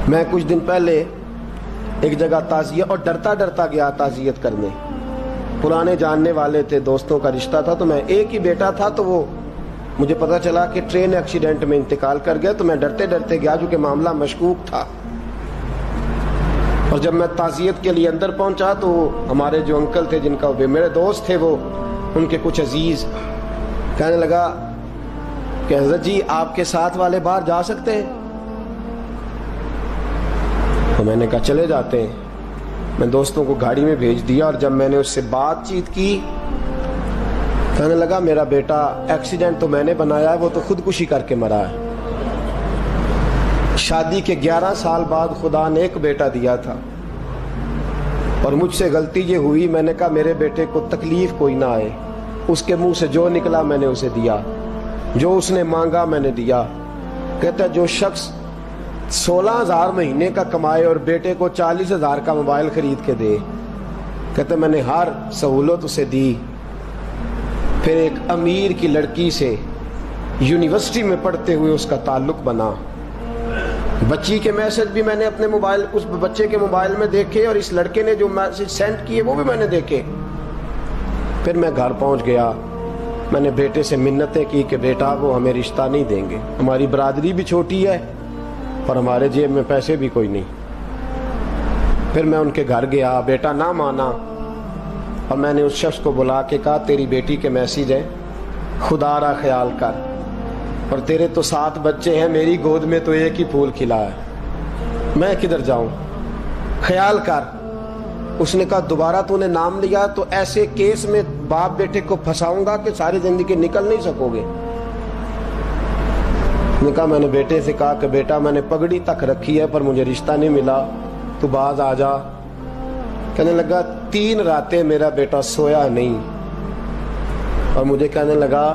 میں کچھ دن پہلے ایک جگہ تعزیت، اور ڈرتا ڈرتا گیا تعزیت کرنے. پرانے جاننے والے تھے، دوستوں کا رشتہ تھا، تو میں ایک ہی بیٹا تھا، تو وہ مجھے پتا چلا کہ ٹرین ایکسیڈنٹ میں انتقال کر گیا. تو میں ڈرتے ڈرتے گیا کیونکہ معاملہ مشکوک تھا. اور جب میں تعزیت کے لیے اندر پہنچا تو ہمارے جو انکل تھے، جن کا میرے دوست تھے، وہ ان کے کچھ عزیز کہنے لگا کہ حضرت جی آپ کے ساتھ والے باہر جا سکتے ہیں؟ تو میں نے کہا چلے جاتے ہیں. میں دوستوں کو گاڑی میں بھیج دیا، اور جب میں نے اس سے بات چیت کی، کہنے لگا میرا بیٹا ایکسیڈنٹ تو میں نے بنایا ہے، وہ تو خودکشی کر کے مرا ہے. شادی کے 11 سال بعد خدا نے ایک بیٹا دیا تھا، اور مجھ سے غلطی یہ ہوئی، میں نے کہا میرے بیٹے کو تکلیف کوئی نہ آئے. اس کے منہ سے جو نکلا میں نے اسے دیا، جو اس نے مانگا میں نے دیا. کہتا ہے جو شخص 16,000 مہینے کا کمائے اور بیٹے کو 40,000 کا موبائل خرید کے دے، کہتا ہے میں نے ہر سہولت اسے دی. پھر ایک امیر کی لڑکی سے یونیورسٹی میں پڑھتے ہوئے اس کا تعلق بنا. بچی کے میسج بھی میں نے اپنے موبائل، اس بچے کے موبائل میں دیکھے، اور اس لڑکے نے جو میسج سینڈ کیے وہ بھی میں نے دیکھے. پھر میں گھر پہنچ گیا، میں نے بیٹے سے منتیں کی کہ بیٹا وہ ہمیں رشتہ نہیں دیں گے، ہماری برادری بھی چھوٹی ہے اور ہمارے جیب میں پیسے بھی کوئی نہیں. پھر میں ان کے گھر گیا، بیٹا نہ مانا، اور میں نے اس شخص کو بلا کے کہا تیری بیٹی کے میسیج ہیں، خدا را خیال کر، اور تیرے تو 7 بچے ہیں، میری گود میں تو ایک ہی پھول کھلا ہے، میں کدھر جاؤں، خیال کر. اس نے کہا دوبارہ تو نے نام لیا تو ایسے کیس میں باپ بیٹے کو پھنساؤں گا کہ ساری زندگی نکل نہیں سکو گے. نے کہا میں نے بیٹے سے کہا کہ بیٹا میں نے پگڑی تک رکھی ہے پر مجھے رشتہ نہیں ملا، تو باز آ جا. کہنے لگا 3 راتیں میرا بیٹا سویا نہیں، اور مجھے کہنے لگا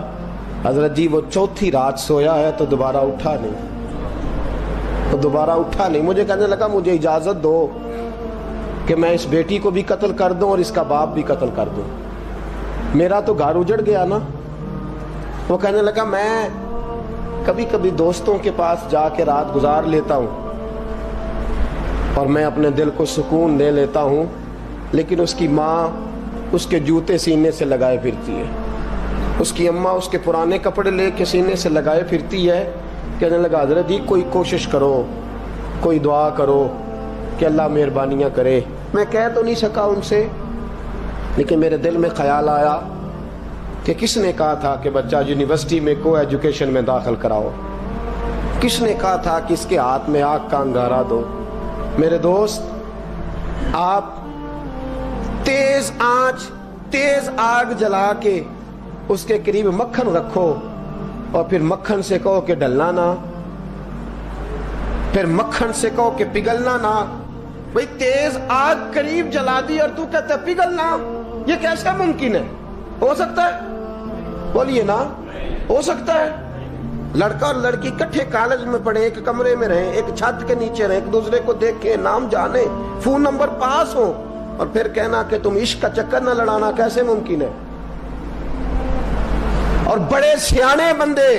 حضرت جی وہ 4تھی رات سویا ہے تو دوبارہ اٹھا نہیں. مجھے کہنے لگا مجھے اجازت دو کہ میں اس بیٹی کو بھی قتل کر دوں اور اس کا باپ بھی قتل کر دوں، میرا تو گھر اجڑ گیا نا. وہ کہنے لگا میں کبھی کبھی دوستوں کے پاس جا کے رات گزار لیتا ہوں اور میں اپنے دل کو سکون دے لیتا ہوں، لیکن اس کی ماں اس کے جوتے سینے سے لگائے پھرتی ہے، اس کی اماں اس کے پرانے کپڑے لے کے سینے سے لگائے پھرتی ہے. کہنے لگا حضرت جی کوئی کوشش کرو، کوئی دعا کرو کہ اللہ مہربانیاں کرے. میں کہہ تو نہیں سکا ان سے، لیکن میرے دل میں خیال آیا کہ کس نے کہا تھا کہ بچہ یونیورسٹی میں کو ایجوکیشن میں داخل کراؤ، کس نے کہا تھا کہ اس کے ہاتھ میں آگ کا انگارہ دو. میرے دوست آپ تیز آنچ، تیز آگ جلا کے اس کے قریب مکھن رکھو، اور پھر مکھن سے کہو کہ ڈلنا نہ، پھر مکھن سے کہو کہ پگھلنا نہ. بھئی تیز آگ قریب جلا دی اور تو کہتا ہے پگھلنا، یہ کیسا ممکن ہے؟ ہو سکتا ہے؟ بولیے نا، ہو سکتا ہے؟ لڑکا اور لڑکی کٹھے کالج میں پڑھیں، ایک کمرے میں رہیں، ایک چھت کے نیچے رہیں، ایک دوسرے کو دیکھیں، نام جانیں، فون نمبر پاس ہو، اور پھر کہنا کہ تم عشق کا چکر نہ لڑانا، کیسے ممکن ہے؟ اور بڑے سیانے بندے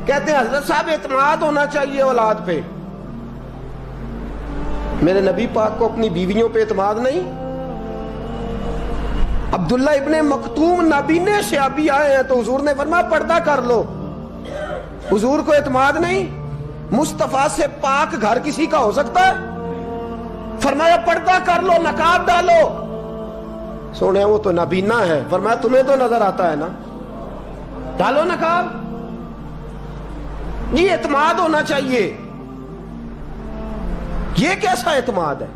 کہتے ہیں حضرت صاحب اعتماد ہونا چاہیے اولاد پہ. میرے نبی پاک کو اپنی بیویوں پہ اعتماد نہیں؟ عبداللہ ابن مکتوم نابینے سے ابھی آئے ہیں تو حضور نے فرمایا پردہ کر لو. حضور کو اعتماد نہیں؟ مصطفیٰ سے پاک گھر کسی کا ہو سکتا ہے؟ فرمایا پردہ کر لو، نقاب ڈالو. سونے وہ تو نابینا ہے، فرمایا تمہیں تو نظر آتا ہے نا، ڈالو نقاب. یہ اعتماد ہونا چاہیے. یہ کیسا اعتماد ہے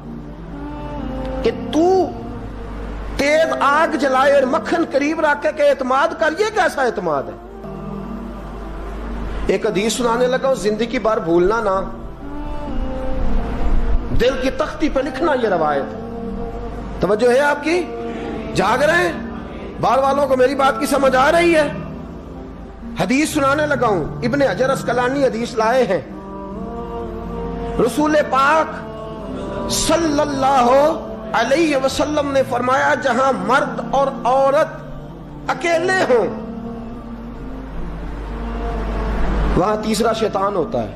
کہ تو تیز آگ جلائے اور مکھن قریب رکھ کے اعتماد کر؟ یہ کیسا اعتماد ہے؟ ایک حدیث سنانے لگا، زندگی بھر بھولنا نہ، دل کی تختی پہ لکھنا یہ روایت. توجہ ہے آپ کی؟ جاگ رہے ہیں؟ بار والوں کو میری بات کی سمجھ آ رہی ہے؟ حدیث سنانے لگا ہوں، ابن حجر اسقلانی حدیث لائے ہیں. رسول پاک صلی اللہ علیہ وسلم نے فرمایا جہاں مرد اور عورت اکیلے ہوں وہاں تیسرا شیطان ہوتا ہے.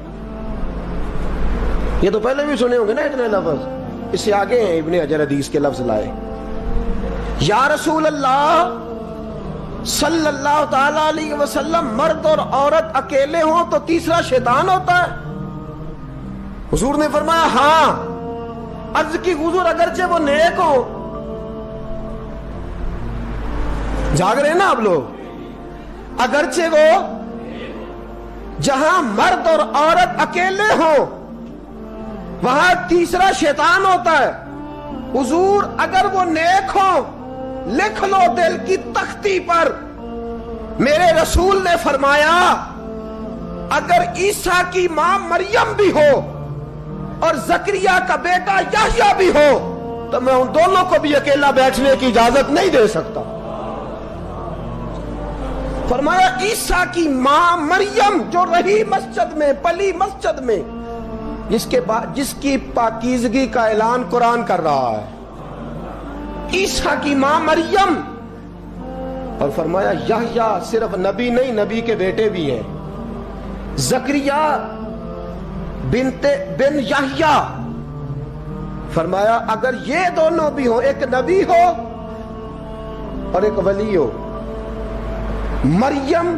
یہ تو پہلے بھی سنے ہوں گے نا اتنے لفظ. اس سے آگے ہیں ابن حجر حدیث کے لفظ لائے. یا رسول اللہ صلی اللہ تعالی علیہ وسلم، مرد اور عورت اکیلے ہوں تو تیسرا شیطان ہوتا ہے؟ حضور نے فرمایا ہاں. عرض کی حضور اگرچہ وہ نیک ہو. جاگ رہے ہیں نا آپ لوگ؟ اگرچہ وہ جہاں مرد اور عورت اکیلے ہوں وہاں تیسرا شیطان ہوتا ہے. حضور اگر وہ نیک ہو لکھ لو دل کی تختی پر. میرے رسول نے فرمایا اگر عیسیٰ کی ماں مریم بھی ہو اور زکریا کا بیٹا یحییٰ بھی ہو تو میں ان دونوں کو بھی اکیلا بیٹھنے کی اجازت نہیں دے سکتا. فرمایا عیسیٰ کی ماں مریم جو رہی مسجد میں، پلی مسجد میں، جس کی پاکیزگی کا اعلان قرآن کر رہا ہے، عیسیٰ کی ماں مریم. اور فرمایا یحییٰ صرف نبی نہیں، نبی کے بیٹے بھی ہیں. زکریا بن یحییٰ. فرمایا اگر یہ دونوں بھی ہوں، ایک نبی ہو اور ایک ولی ہو، مریم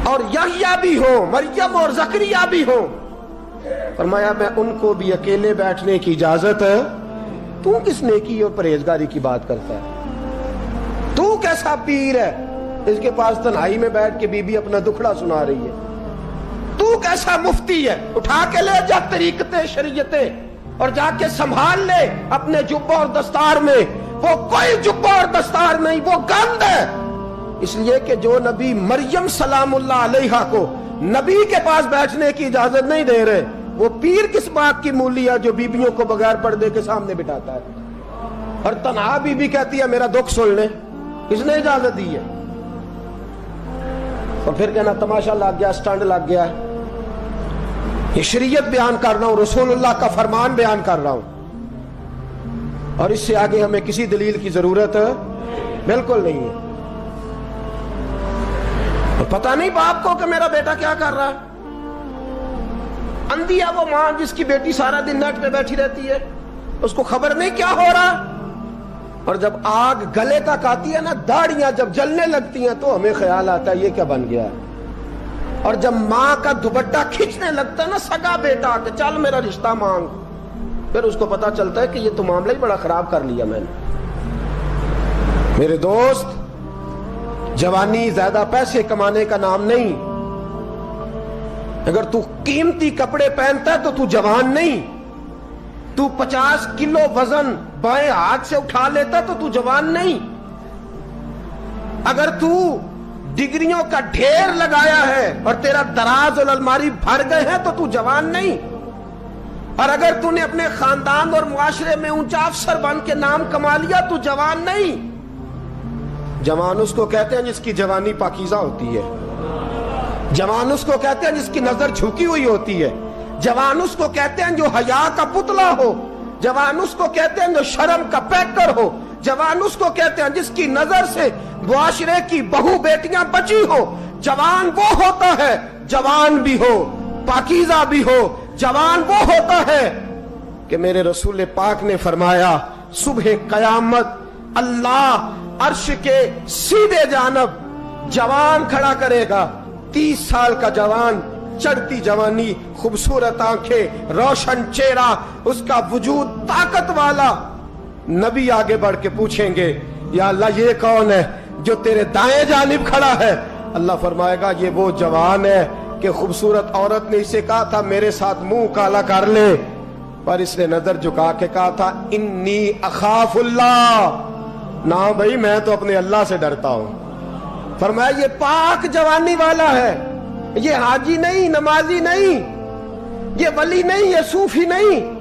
اور یحییٰ بھی ہو، مریم اور زکریا بھی ہو، فرمایا میں ان کو بھی اکیلے بیٹھنے کی اجازت ہے. تو کس نیکی اور پرہیزگاری کی بات کرتا ہے؟ تو کیسا پیر ہے اس کے پاس تنہائی میں بیٹھ کے بی بی اپنا دکھڑا سنا رہی ہے؟ تو کیسا مفتی ہے؟ اٹھا کے لے جا طریقتیں شریعتیں اور جا کے سنبھال لے اپنے جبہ اور دستار میں. وہ کوئی جبہ اور دستار نہیں، وہ گند ہے. اس لیے کہ جو نبی مریم سلام اللہ علیہا کو نبی کے پاس بیٹھنے کی اجازت نہیں دے رہے، وہ پیر کس بات کی مولی ہے جو بیبیوں کو بغیر پردے کے سامنے بٹھاتا ہے؟ اور تنہا بی بی کہتی ہے میرا دکھ سن لے. کس نے اجازت دی ہے؟ اور پھر کہنا تماشا لگ گیا، سٹنڈ لگ گیا. یہ شریعت بیان کر رہا ہوں، رسول اللہ کا فرمان بیان کر رہا ہوں، اور اس سے آگے ہمیں کسی دلیل کی ضرورت بالکل نہیں ہے. پتہ نہیں باپ کو کہ میرا بیٹا کیا کر رہا ہے. اندھی ہے وہ ماں جس کی بیٹی سارا دن نیٹ پہ بیٹھی رہتی ہے، اس کو خبر نہیں کیا ہو رہا. اور جب آگ گلے تک آتی ہے نا، داڑیاں جب جلنے لگتی ہیں تو ہمیں خیال آتا ہے یہ کیا بن گیا ہے. اور جب ماں کا دوپٹہ کھینچنے لگتا ہے نا سگا بیٹا کہ چل میرا رشتہ مانگ، پھر اس کو پتا چلتا ہے کہ یہ تو معاملہ ہی بڑا خراب کر لیا میں نے. میرے دوست، جوانی زیادہ پیسے کمانے کا نام نہیں. اگر تو قیمتی کپڑے پہنتا ہے تو تو جوان نہیں. تو 50 کلو وزن بائیں ہاتھ سے اٹھا لیتا تو تو جوان نہیں. اگر تو ڈگریوں کا ڈھیر لگایا ہے اور تیرا دراز اور الماری بھر گئے ہیں تو تو جوان نہیں. اور اگر تو نے اپنے خاندان اور معاشرے میں اونچا افسر بن کے نام کما لیا تو جوان نہیں. جوان اس کو کہتے ہیں جس کی جوانی پاکیزہ ہوتی ہے. جوان اس کو کہتے ہیں جس کی نظر جھکی ہوئی ہوتی ہے. جوان اس کو کہتے ہیں جو حیا کا پتلا ہو. جوان اس کو کہتے ہیں جو شرم کا پیکر ہو. جوان اس کو کہتے ہیں جس کی نظر سے معاشرے کی بہو بیٹیاں بچی ہو. جوان وہ ہوتا ہے، جوان بھی ہو پاکیزہ بھی ہو، جوان وہ ہوتا ہے کہ میرے رسول پاک نے فرمایا صبح قیامت اللہ عرش کے سیدھے جانب جوان کھڑا کرے گا. 30 سال کا جوان، چڑھتی جوانی، خوبصورت آنکھیں، روشن چہرہ، اس کا وجود طاقت والا. نبی آگے بڑھ کے پوچھیں گے یا اللہ یہ کون ہے جو تیرے دائیں جانب کھڑا ہے؟ اللہ فرمائے گا یہ وہ جوان ہے کہ خوبصورت عورت نے اسے کہا تھا میرے ساتھ منہ کالا کر لے، پر اس نے نظر جھکا کے کہا تھا انی اخاف اللہ. نہ بھائی میں تو اپنے اللہ سے ڈرتا ہوں. فرمایا یہ پاک جوانی والا ہے، یہ حاجی نہیں، نمازی نہیں، یہ ولی نہیں، یہ صوفی نہیں،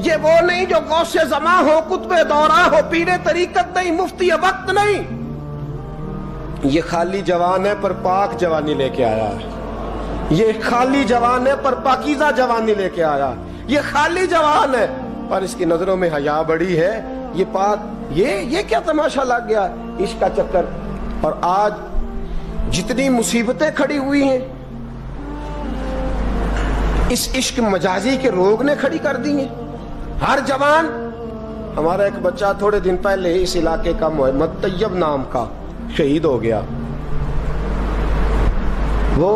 یہ وہ نہیں جو غوث زمان ہو، قطب دورہ ہو، پیر طریقت نہیں، مفتی وقت نہیں. یہ خالی جوان ہے پر پاک جوانی لے کے آیا ہے. یہ خالی جوان ہے پر پاکیزہ جوانی لے کے آیا. یہ خالی جوان ہے پر اس کی نظروں میں حیا بڑی ہے. یہ پاک، یہ کیا تماشا لگ گیا عشق کا چکر. اور آج جتنی مصیبتیں کھڑی ہوئی ہیں اس عشق مجازی کے روگ نے کھڑی کر دی ہیں ہر جوان. ہمارا ایک بچہ تھوڑے دن پہلے اس علاقے کا محمد طیب نام کا شہید ہو گیا. وہ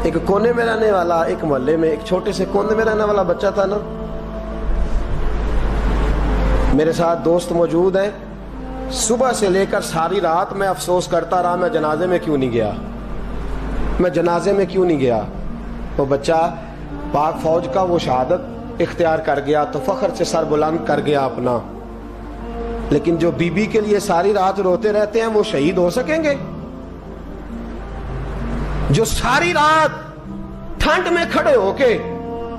ایک کونے میں رہنے والا, ایک محلے میں ایک چھوٹے سے کونے میں رہنے والا بچہ تھا نا. میرے ساتھ دوست موجود ہیں. صبح سے لے کر ساری رات میں افسوس کرتا رہا, میں جنازے میں کیوں نہیں گیا, میں جنازے میں کیوں نہیں گیا. وہ بچہ پاک فوج کا وہ شہادت اختیار کر گیا تو فخر سے سر بلند کر گیا اپنا. لیکن جو بی بی کے لیے ساری رات روتے رہتے ہیں وہ شہید ہو سکیں گے؟ جو ساری رات ٹھنڈ میں کھڑے ہو کے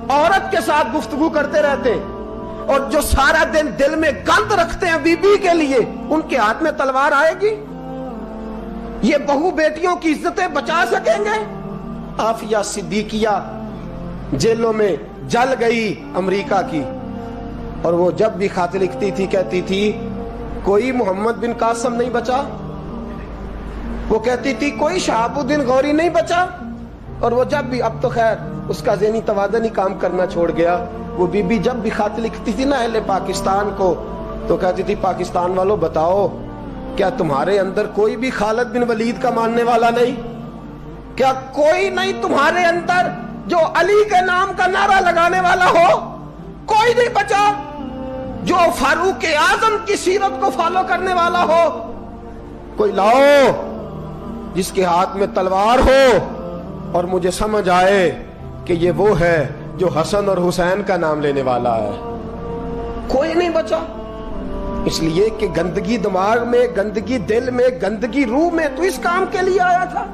عورت کے ساتھ گفتگو کرتے رہتے ہیں اور جو سارا دن دل میں گند رکھتے ہیں بی بی کے لیے, ان کے ہاتھ میں تلوار آئے گی؟ یہ بہو بیٹیوں کی عزتیں بچا سکیں گے؟ آفیہ صدیقیہ جیلوں میں جل گئی امریکہ کی, اور وہ جب بھی خط لکھتی تھی کہتی تھی کوئی محمد بن قاسم نہیں بچا, وہ کہتی تھی کوئی شہاب الدین غوری نہیں بچا. اور وہ جب بھی, اب تو خیر اس کا ذہنی توازن ہی کام کرنا چھوڑ گیا, وہ بی بی جب بھی خط لکھتی تھی نا اہل پاکستان کو تو کہتی تھی پاکستان والوں بتاؤ کیا تمہارے اندر کوئی بھی خالد بن ولید کا ماننے والا نہیں؟ کیا کوئی نہیں تمہارے اندر جو علی کے نام کا نعرہ لگانے والا ہو؟ کوئی نہیں بچا جو فاروق اعظم کی سیرت کو فالو کرنے والا ہو. کوئی لاؤ جس کے ہاتھ میں تلوار ہو اور مجھے سمجھ آئے کہ یہ وہ ہے جو حسن اور حسین کا نام لینے والا ہے. کوئی نہیں بچا, اس لیے کہ گندگی دماغ میں, گندگی دل میں, گندگی روح میں تو اس کام کے لیے آیا تھا.